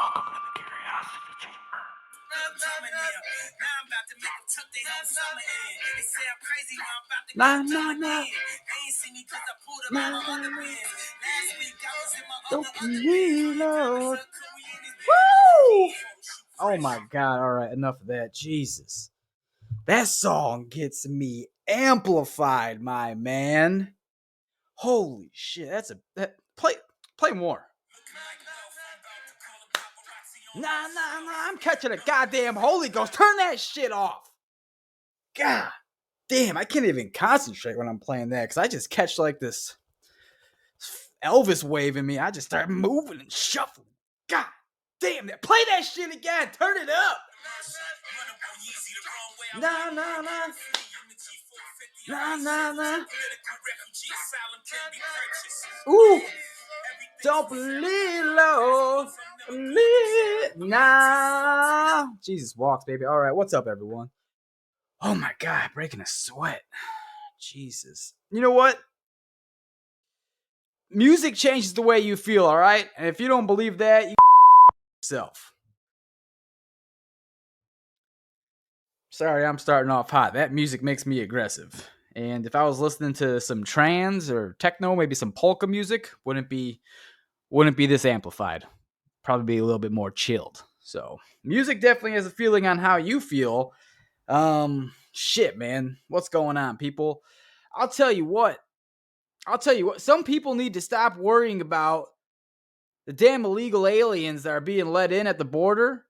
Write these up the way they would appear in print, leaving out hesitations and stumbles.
Welcome to the Curiosity Chamber. Nah, nah, nah. Don't reload. Woo! Oh my God. All right. Enough of that. Jesus. That song gets me amplified, my man. Holy shit. Play more. Nah, I'm catching a goddamn Holy Ghost. Turn that shit off. God damn, I can't even concentrate when I'm playing that because I just catch like this Elvis wave in me. I just start moving and shuffling. God damn that. Play that shit again. Turn it up. Nah. Ooh. Don't believe low. Nah. Jesus walks, baby. All right, what's up, everyone? Oh my God, breaking a sweat. Jesus. You know what? Music changes the way you feel, all right? And if you don't believe that, you yourself. Sorry, I'm starting off hot. That music makes me aggressive. And if I was listening to some trance or techno, maybe some polka music, wouldn't be this amplified. Probably be a little bit more chilled. So, music definitely has a feeling on how you feel. Shit, man. What's going on, people? I'll tell you what. Some people need to stop worrying about the damn illegal aliens that are being let in at the border.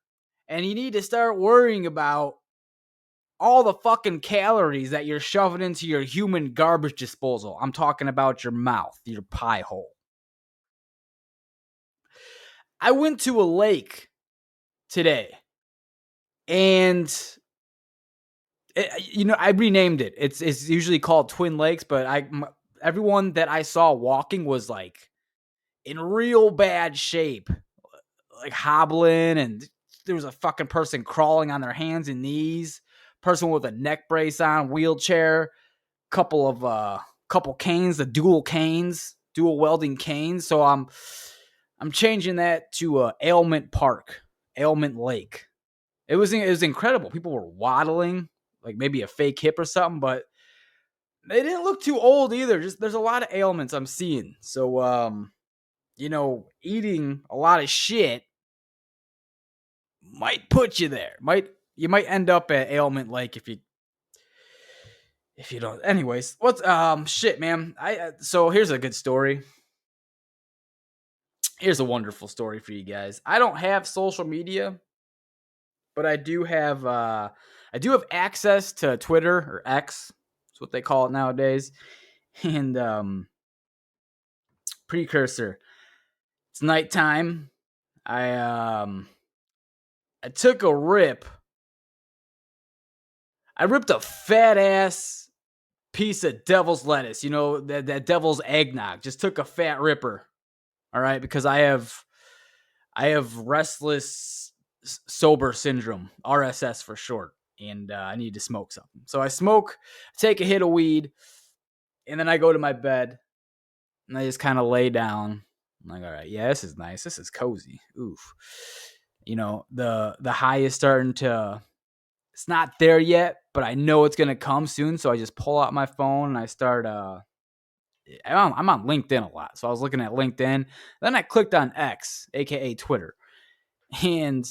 And you need to start worrying about all the fucking calories that you're shoving into your human garbage disposal. I'm talking about your mouth, your pie hole. I went to a lake today. And I renamed it. It's usually called Twin Lakes, but everyone that I saw walking was like in real bad shape, like hobbling, and there was a fucking person crawling on their hands and knees, person with a neck brace on, wheelchair, couple canes, the dual welding canes. So I'm changing that to Ailment Lake. It was incredible. People were waddling, like maybe a fake hip or something, but they didn't look too old either. Just there's a lot of ailments I'm seeing. So eating a lot of shit might put you there. You might end up at Ailment Lake if you don't. Anyways, what's shit, man. So here's a good story. Here's a wonderful story for you guys. I don't have social media, but I do have access to Twitter, or X. That's what they call it nowadays. And precursor. It's nighttime. I took a rip. I ripped a fat ass piece of devil's lettuce. That devil's eggnog. Just took a fat ripper. All right, because I have restless sober syndrome, RSS for short, and I need to smoke something. So I take a hit of weed, and then I go to my bed, and I just kind of lay down. I'm like, all right, yeah, this is nice. This is cozy. Oof. The high is starting to, it's not there yet, but I know it's going to come soon. So I just pull out my phone and I start, I'm on LinkedIn a lot. So I was looking at LinkedIn. Then I clicked on X, aka Twitter. And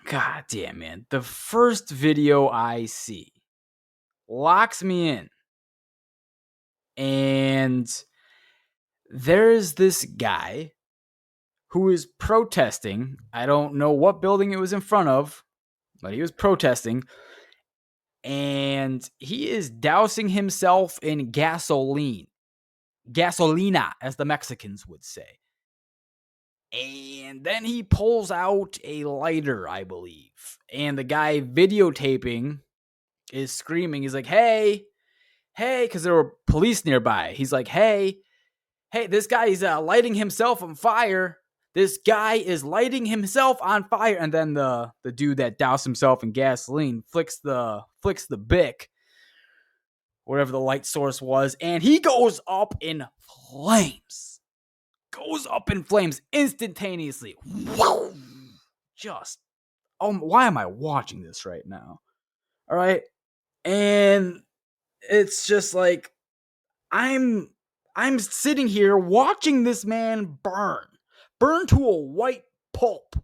God damn, man, the first video I see locks me in. And there's this guy who is protesting. I don't know what building it was in front of, but he was protesting. And he is dousing himself in gasolina, as the Mexicans would say. And then he pulls out a lighter, I believe. And the guy videotaping is screaming. He's like, hey, because there were police nearby. He's like, hey, this guy is lighting himself on fire. This guy is lighting himself on fire. And then the dude that doused himself in gasoline flicks the bic, whatever the light source was, and he goes up in flames. goes up in flames instantaneously. Just, why am I watching this right now? All right. And it's just like, I'm sitting here watching this man burn to a white pulp.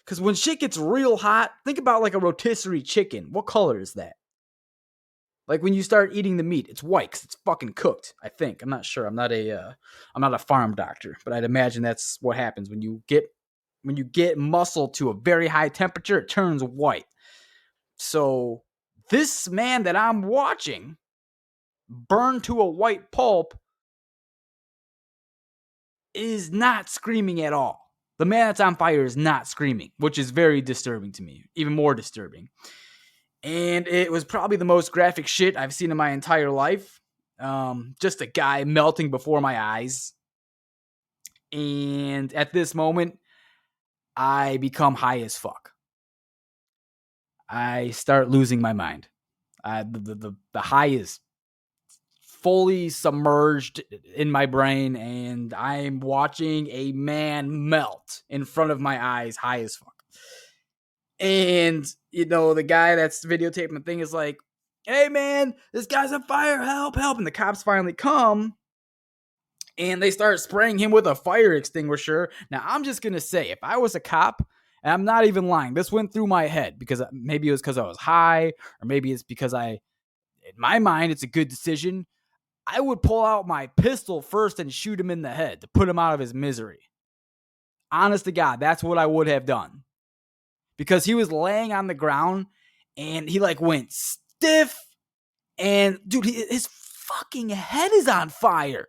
Because when shit gets real hot, think about like a rotisserie chicken. What color is that? Like when you start eating the meat, it's white because it's fucking cooked. I think. I'm not sure. I'm not a farm doctor, but I'd imagine that's what happens when you get muscle to a very high temperature. It turns white. So this man that I'm watching burn to a white pulp is not screaming at all. The man that's on fire is not screaming, which is very disturbing to me, even more disturbing. And it was probably the most graphic shit I've seen in my entire life. Just a guy melting before my eyes. And at this moment, I become high as fuck. I start losing my mind. The high is fully submerged in my brain, and I'm watching a man melt in front of my eyes, high as fuck. And, the guy that's videotaping the thing is like, hey, man, this guy's on fire, help, help. And the cops finally come, and they start spraying him with a fire extinguisher. Now, I'm just going to say, if I was a cop, and I'm not even lying, this went through my head, because maybe it was because I was high, or maybe it's because in my mind, it's a good decision. I would pull out my pistol first and shoot him in the head to put him out of his misery. Honest to God, that's what I would have done. Because he was laying on the ground and he like went stiff. And dude, his fucking head is on fire.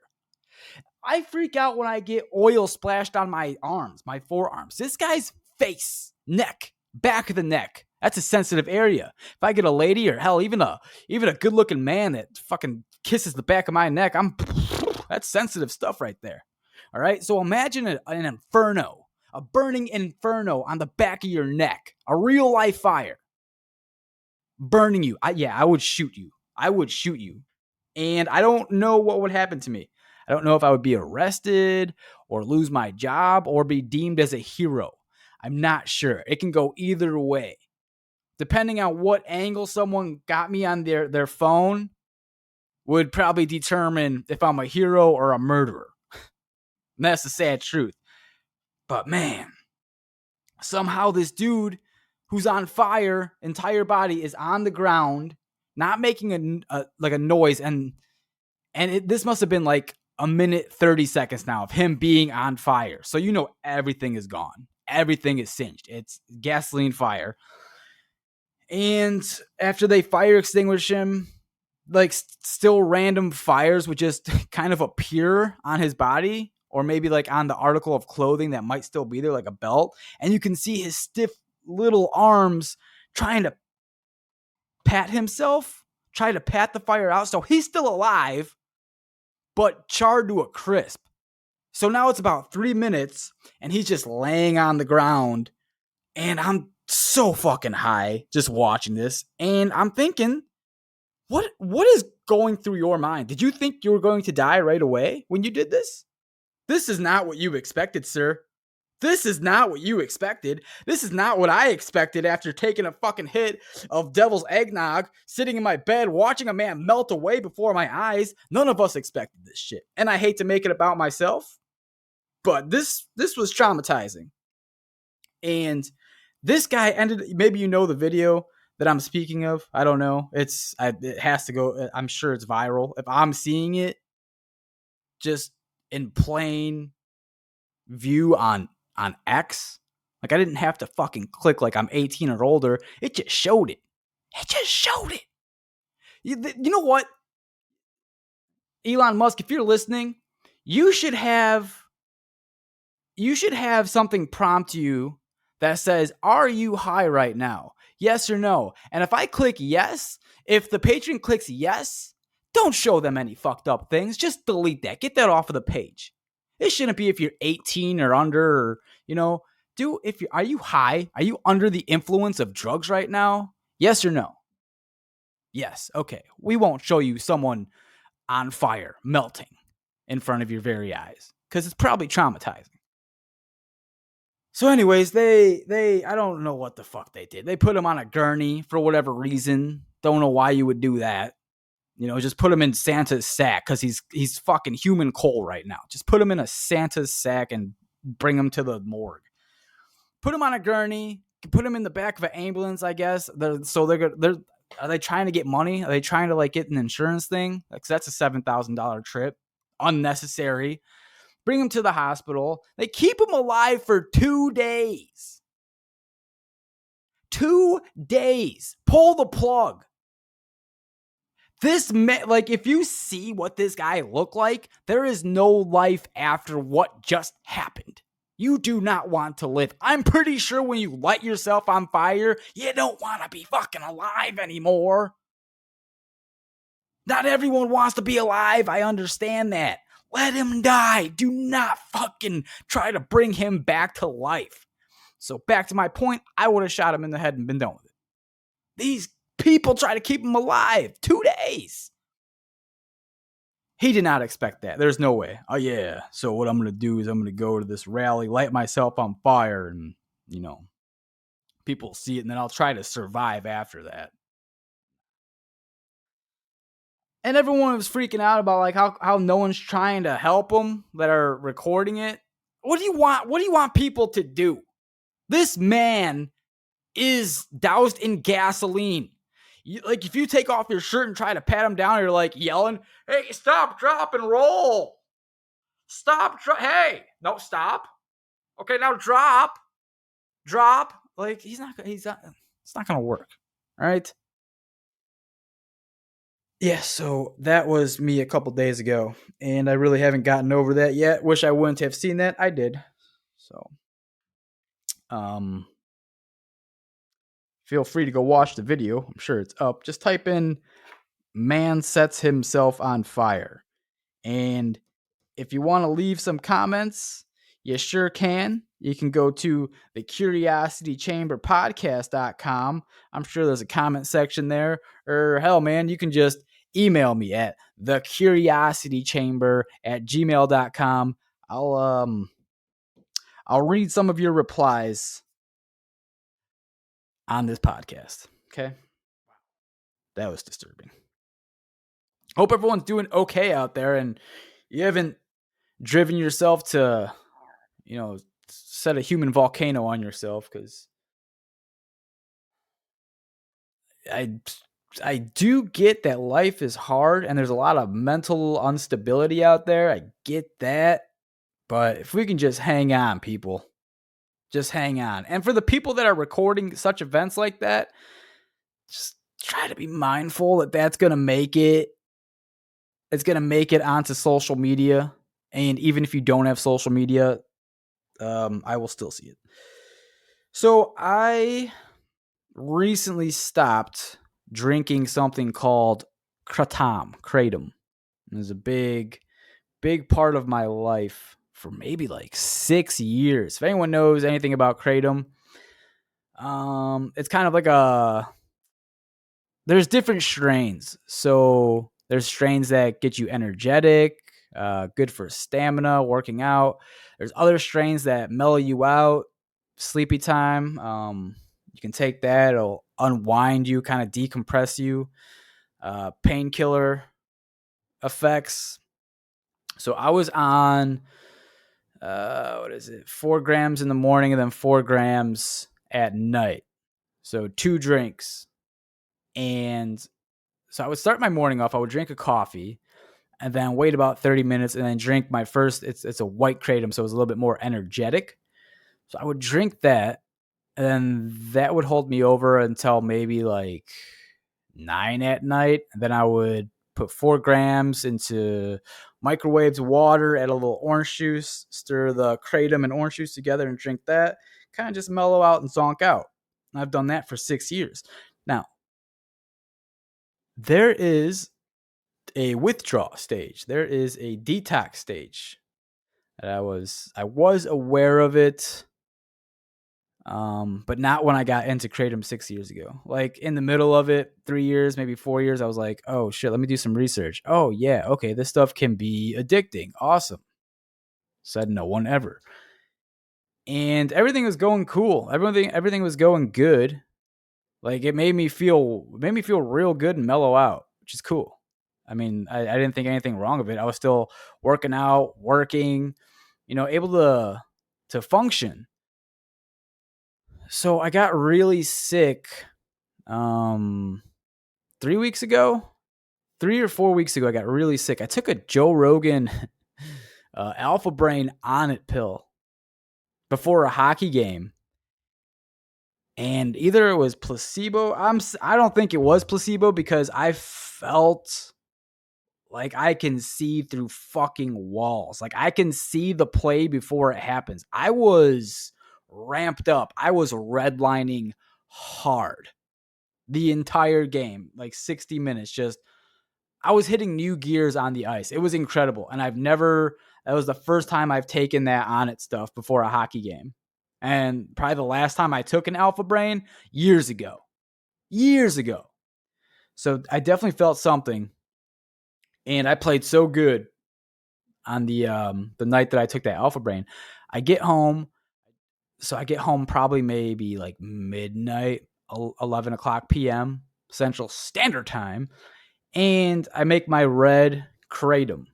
I freak out when I get oil splashed on my arms, my forearms. This guy's face, neck, back of the neck. That's a sensitive area. If I get a lady or hell, even a good looking man that fucking kisses the back of my neck, that's sensitive stuff right there. All right. So imagine an inferno, a burning inferno on the back of your neck, a real life fire burning you. I would shoot you. And I don't know what would happen to me. I don't know if I would be arrested or lose my job or be deemed as a hero. I'm not sure. It can go either way. Depending on what angle someone got me on their phone would probably determine if I'm a hero or a murderer. And that's the sad truth. But man, somehow this dude who's on fire, entire body is on the ground, not making a noise. And this must have been like a minute, 30 seconds now of him being on fire. So everything is gone. Everything is singed. It's gasoline fire. And after they fire extinguish him, like still random fires would just kind of appear on his body, or maybe like on the article of clothing that might still be there, like a belt. And you can see his stiff little arms trying to pat himself, try to pat the fire out. So he's still alive, but charred to a crisp. So now it's about 3 minutes and he's just laying on the ground, and I'm so fucking high just watching this. And I'm thinking, what is going through your mind? Did you think you were going to die right away when you did this? This is not what you expected, sir. This is not what you expected. This is not what I expected after taking a fucking hit of devil's eggnog, sitting in my bed, watching a man melt away before my eyes. None of us expected this shit. And I hate to make it about myself, but this was traumatizing. And this guy maybe you know the video that I'm speaking of. I don't know. It has to go. I'm sure it's viral. If I'm seeing it just in plain view on X, like I didn't have to fucking click like I'm 18 or older. It just showed it. You know what? Elon Musk, if you're listening, you should have something prompt you that says, are you high right now? Yes or no? And if I click yes, if the patron clicks yes, don't show them any fucked up things. Just delete that. Get that off of the page. It shouldn't be if you're 18 or under, or, are you high? Are you under the influence of drugs right now? Yes or no? Yes. Okay. We won't show you someone on fire, melting in front of your very eyes. because it's probably traumatizing. So anyways, they I don't know what the fuck they did. They put him on a gurney for whatever reason. Don't know why you would do that. Just put him in Santa's sack because he's fucking human coal right now. Just put him in a Santa's sack and bring him to the morgue. Put him on a gurney. Put him in the back of an ambulance, I guess. They're are they trying to get money? Are they trying to get an insurance thing? Like, that's a $7,000 trip. Unnecessary. Bring him to the hospital. They keep him alive for 2 days. 2 days. Pull the plug. This if you see what this guy looked like, there is no life after what just happened. You do not want to live. I'm pretty sure when you light yourself on fire, you don't want to be fucking alive anymore. Not everyone wants to be alive. I understand that. Let him die. Do not fucking try to bring him back to life. So back to my point, I would have shot him in the head and been done with it. These people try to keep him alive. 2 days. He did not expect that. There's no way. Oh, yeah. So what I'm going to do is I'm going to go to this rally, light myself on fire, and, people see it, and then I'll try to survive after that. And everyone was freaking out about how no one's trying to help them that are recording it. What do you want? What do you want people to do? This man is doused in gasoline. If you take off your shirt and try to pat him down, you're yelling, "Hey, stop, drop, and roll. Stop, hey, no, stop. Okay, now drop. It's not going to work. All right. Yeah, so that was me a couple days ago, and I really haven't gotten over that yet. Wish I wouldn't have seen that. I did. So, feel free to go watch the video. I'm sure it's up. Just type in "man sets himself on fire." And if you want to leave some comments, you sure can. You can go to the curiositychamberpodcast.com. I'm sure there's a comment section there. Or hell, man, you can just email me at thecuriositychamber@gmail.com. I'll read some of your replies on this podcast. Okay? That was disturbing. Hope everyone's doing okay out there, and you haven't driven yourself to, set a human volcano on yourself, because I do get that life is hard and there's a lot of mental instability out there. I get that. But if we can just hang on, people, just hang on. And for the people that are recording such events like that, just try to be mindful that that's going to make it. It's going to make it onto social media. And even if you don't have social media, I will still see it. So I recently stopped drinking something called kratom. It was a big part of my life for maybe 6 years. If anyone knows anything about kratom, it's kind of there's different strains. So there's strains that get you energetic, good for stamina, working out. There's other strains that mellow you out, sleepy time. You can take that. It'll unwind you, kind of decompress you. Painkiller effects. So I was on, 4 grams in the morning and then 4 grams at night. So 2 drinks. And so I would start my morning off. I would drink a coffee and then wait about 30 minutes and then drink my first. It's a white kratom, so it was a little bit more energetic. So I would drink that, and then that would hold me over until maybe 9 at night. And then I would put 4 grams into microwaved water, add a little orange juice, stir the kratom and orange juice together and drink that. Kind of just mellow out and zonk out. And I've done that for 6 years. Now, there is a withdrawal stage. There is a detox stage. I was aware of it, but not when I got into kratom 6 years ago. In the middle of it, 3 years, maybe 4 years, I was like, oh shit, let me do some research. Oh yeah, okay, this stuff can be addicting. Awesome. Said no one ever. And everything was going cool. Everything was going good. Like it made me feel real good and mellow out, which is cool. I mean, I didn't think anything wrong of it. I was still working out, working, able to function. So I got really sick 3 weeks ago. 3 or 4 weeks ago, I got really sick. I took a Joe Rogan Alpha Brain On It pill before a hockey game. And either it was placebo. I don't think it was placebo because I felt like I can see through fucking walls. Like I can see the play before it happens. I was ramped up. I was redlining hard the entire game, like 60 minutes. Just I was hitting new gears on the ice. It was incredible. And that was the first time I've taken that On It stuff before a hockey game. And probably the last time I took an Alpha Brain, years ago. Years ago. So I definitely felt something. And I played so good on the night that I took that Alpha Brain. I get home. So I get home probably maybe like midnight, 11 o'clock p.m. Central Standard Time. And I make my red kratom,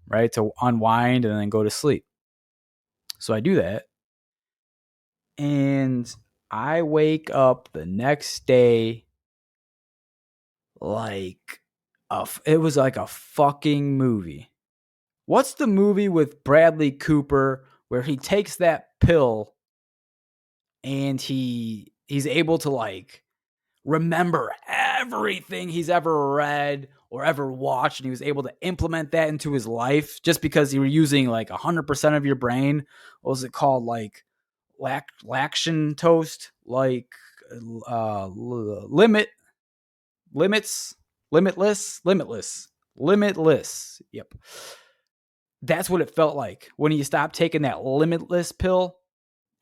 right, to unwind and then go to sleep. So I do that. And I wake up the next day like it was like a fucking movie. What's the movie with Bradley Cooper where he takes that pill and he's able to like remember everything he's ever read or ever watched, and he was able to implement that into his life just because you were using like 100% of your brain? What was it called? Like laction toast, like limit, limits, limitless. Yep. That's what it felt like when you stop taking that limitless pill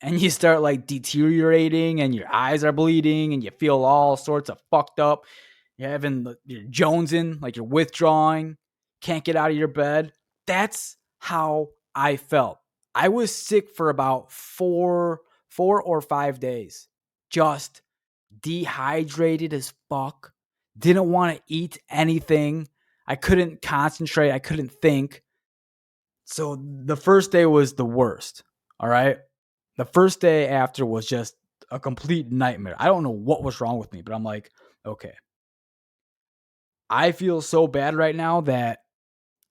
and you start like deteriorating and your eyes are bleeding and you feel all sorts of fucked up. You're jonesing, like you're withdrawing, can't get out of your bed. That's how I felt. I was sick for about 4 or 5 days, just dehydrated as fuck. Didn't want to eat anything. I couldn't concentrate. I couldn't think. So the first day was the worst. All right. The first day after was just a complete nightmare. I don't know what was wrong with me, but I'm like, okay. I feel so bad right now that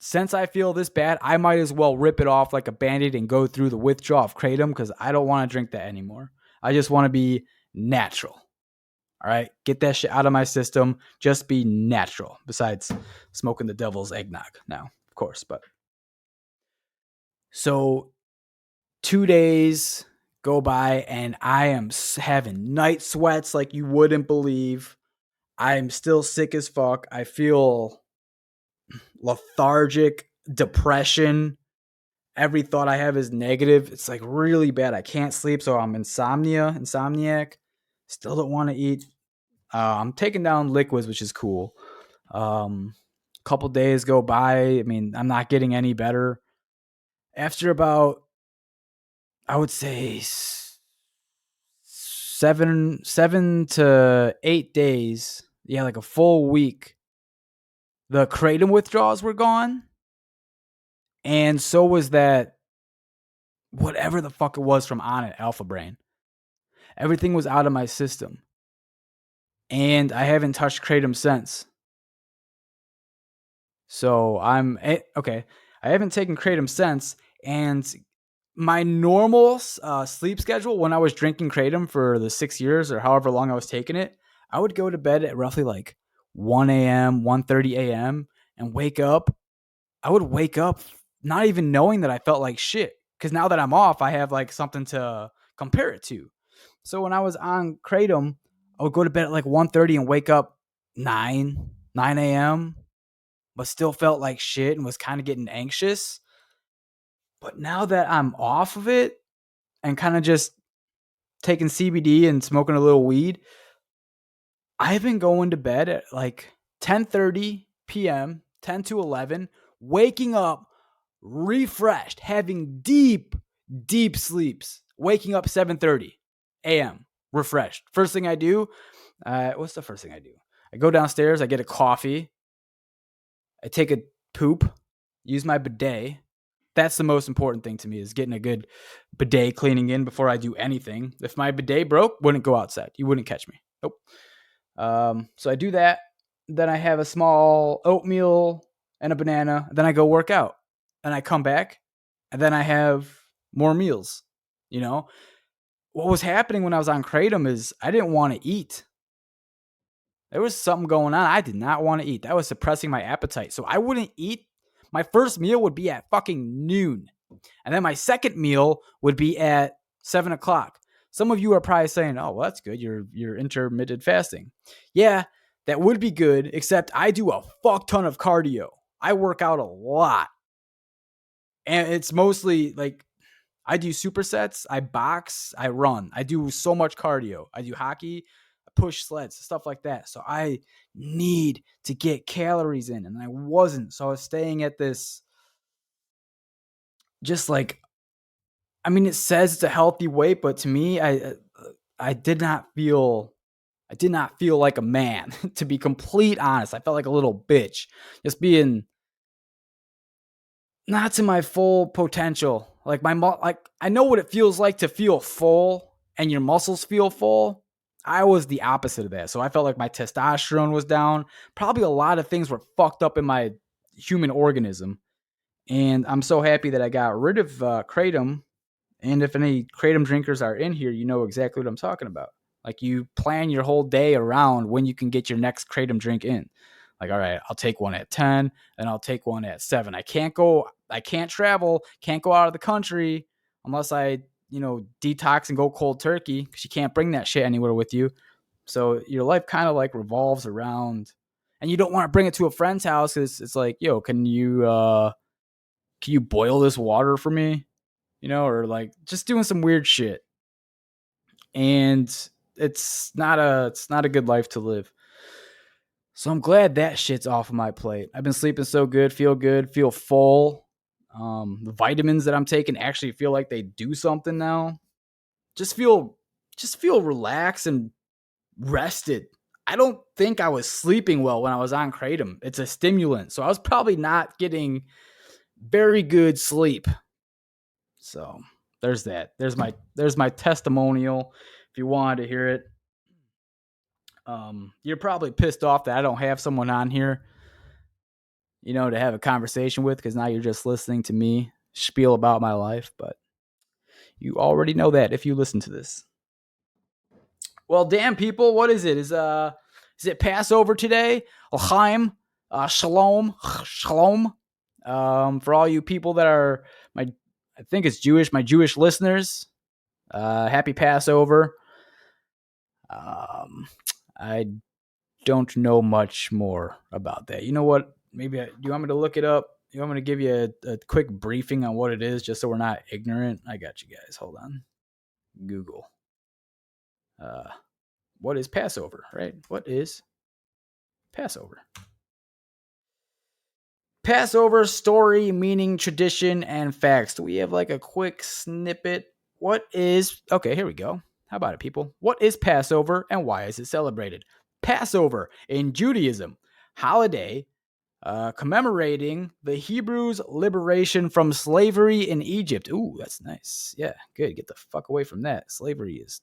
since I feel this bad, I might as well rip it off like a band-aid and go through the withdrawal of kratom because I don't want to drink that anymore. I just want to be natural. All right. Get that shit out of my system. Just be natural. Besides smoking the devil's eggnog now, of course. But so 2 days go by and I am having night sweats like you wouldn't believe. I'm still sick as fuck. I feel lethargic, depression. Every thought I have is negative. It's like really bad. I can't sleep. So I'm insomniac. Still don't want to eat. I'm taking down liquids, which is cool. Couple days go by. I mean, I'm not getting any better. After about, I would say 7 to 8 days, yeah, like a full week, the kratom withdrawals were gone. And so was that whatever the fuck it was from On It, Alpha Brain. Everything was out of my system. And I haven't touched kratom since. So okay. I haven't taken kratom since. And my normal sleep schedule when I was drinking kratom for the 6 years or however long I was taking it, I would go to bed at roughly like 1 a.m., 1:30 a.m. and wake up. I would wake up not even knowing that I felt like shit. Because now that I'm off, I have like something to compare it to. So when I was on kratom, I would go to bed at like 1:30 and wake up 9 a.m., but still felt like shit and was kind of getting anxious. But now that I'm off of it and kind of just taking CBD and smoking a little weed, I've been going to bed at like 10:30 p.m., 10 to 11, waking up refreshed, having deep, deep sleeps, waking up 7:30 a.m. refreshed. First thing I do, what's the first thing I do? I go downstairs, I get a coffee, I take a poop, use my bidet. That's the most important thing to me is getting a good bidet cleaning in before I do anything. If my bidet broke, wouldn't go outside. You wouldn't catch me. Nope. So I do that. Then I have a small oatmeal and a banana. Then I go work out. And I come back. And then I have more meals. You know, what was happening when I was on kratom is I didn't want to eat. There was something going on. I did not want to eat. That was suppressing my appetite. So I wouldn't eat. My first meal would be at fucking noon. And then my second meal would be at 7 o'clock. Some of you are probably saying, oh, well, that's good. You're intermittent fasting. Yeah, that would be good, except I do a fuck ton of cardio. I work out a lot. And it's mostly like I do supersets, I box, I run. I do so much cardio. I do hockey, I push sleds, stuff like that. So I need to get calories in, and I wasn't. So I was staying at this just like, I mean, it says it's a healthy weight, but to me, I did not feel like a man. To be complete honest, I felt like a little bitch, just being not to my full potential. Like I know what it feels like to feel full and your muscles feel full. I was the opposite of that. So I felt like my testosterone was down. Probably a lot of things were fucked up in my human organism. And I'm so happy that I got rid of kratom. And if any kratom drinkers are in here, you know exactly what I'm talking about. Like you plan your whole day around when you can get your next kratom drink in. Like, all right, I'll take one at 10 and I'll take one at 7. I can't travel, can't go out of the country unless I, detox and go cold turkey because you can't bring that shit anywhere with you. So your life kind of like revolves around, and you don't want to bring it to a friend's house because it's like, yo, can you boil this water for me? Or like just doing some weird shit. And it's not a good life to live. So I'm glad that shit's off of my plate. I've been sleeping so good, feel full. The vitamins that I'm taking actually feel like they do something now. Just feel relaxed and rested. I don't think I was sleeping well when I was on kratom. It's a stimulant, so I was probably not getting very good sleep. So there's that. There's my testimonial. If you wanted to hear it, you're probably pissed off that I don't have someone on here, to have a conversation with, because now you're just listening to me spiel about my life. But you already know that if you listen to this. Well, damn people, what is it? Is it Passover today? L'chaim, shalom. For all you people that are I think it's Jewish, my Jewish listeners, happy Passover. I don't know much more about that. You know what? Maybe do you want me to look it up? You want me to give you a quick briefing on what it is, just so we're not ignorant? I got you guys. Hold on. Google. What is Passover, right? What is Passover? Passover story, meaning, tradition, and facts. Do we have like a quick snippet? Okay, here we go. How about it, people? What is Passover and why is it celebrated? Passover in Judaism, holiday commemorating the Hebrews' liberation from slavery in Egypt. Ooh, that's nice. Yeah, good. Get the fuck away from that. Slavery is.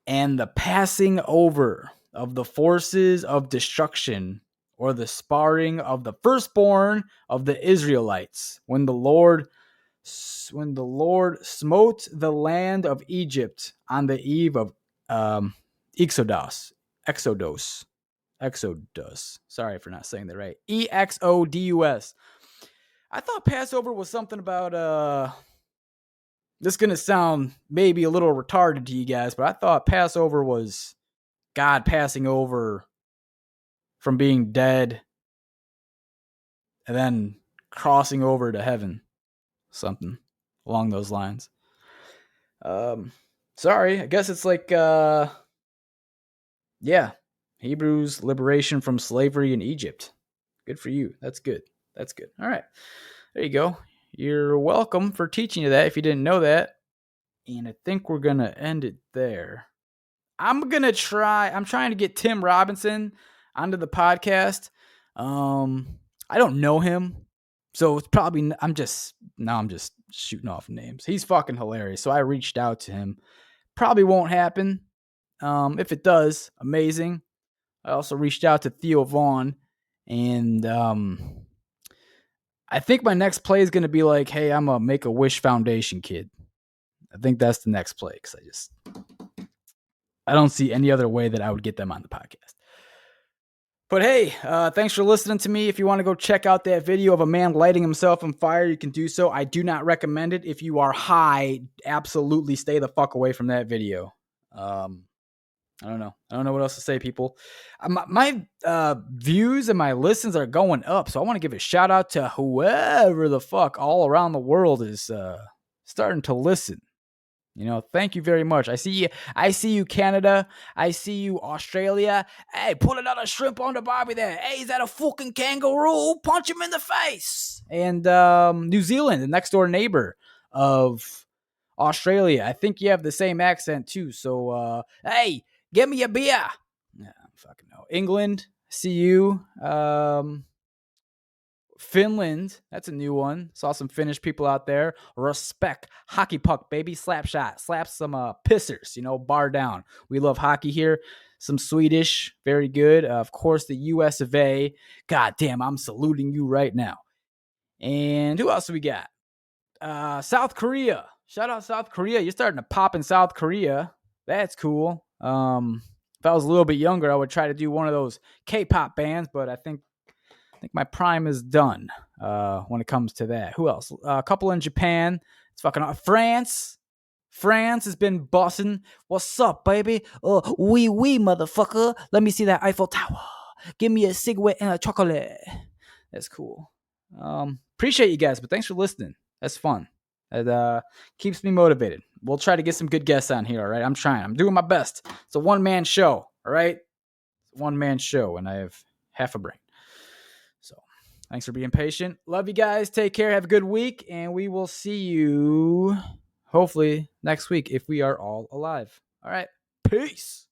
And the passing over of the forces of destruction, or the sparring of the firstborn of the Israelites, when the Lord smote the land of Egypt on the eve of Exodus. Sorry for not saying that right. Exodus. I thought Passover was something about this is going to sound maybe a little retarded to you guys, but I thought Passover was God passing over from being dead and then crossing over to heaven. Something along those lines. Sorry, I guess it's like Hebrews' liberation from slavery in Egypt. Good for you. That's good. That's good. All right. There you go. You're welcome for teaching you that if you didn't know that. And I think we're going to end it there. I'm trying to get Tim Robinson onto the podcast. I don't know him. So it's probably, I'm just shooting off names. He's fucking hilarious. So I reached out to him. Probably won't happen. If it does, amazing. I also reached out to Theo Vaughn, and I think my next play is going to be like, hey, I'm a Make-A-Wish Foundation kid. I think that's the next play because I don't see any other way that I would get them on the podcast. But hey, thanks for listening to me. If you want to go check out that video of a man lighting himself on fire, you can do so. I do not recommend it. If you are high, absolutely stay the fuck away from that video. I don't know. I don't know what else to say, people. My views and my listens are going up, so I want to give a shout out to whoever the fuck all around the world is starting to listen. Thank you very much. I see you, Canada. I see you, Australia. Hey, put another shrimp on the barbie there. Hey, is that a fucking kangaroo? Punch him in the face. And New Zealand, the next door neighbor of Australia. I think you have the same accent too. So, hey, give me a beer. Yeah, I don't fucking know. England, see you. Finland, that's a new one. Saw some Finnish people out there. Respect. Hockey puck, baby. Slap shot. Slap some pissers, bar down. We love hockey here. Some Swedish, very good. Of course, the US of A. God damn, I'm saluting you right now. And who else we got? South Korea. Shout out South Korea. You're starting to pop in South Korea. That's cool. If I was a little bit younger, I would try to do one of those K-pop bands, but I think my prime is done when it comes to that. Who else? A couple in Japan. It's fucking France. France has been bossing. What's up, baby? Oui, motherfucker. Let me see that Eiffel Tower. Give me a cigarette and a chocolate. That's cool. Appreciate you guys, but thanks for listening. That's fun. It keeps me motivated. We'll try to get some good guests on here, all right? I'm trying. I'm doing my best. It's a one-man show, all right? One-man show, and I have half a brain. So thanks for being patient. Love you guys. Take care. Have a good week, and we will see you hopefully next week if we are all alive. All right. Peace.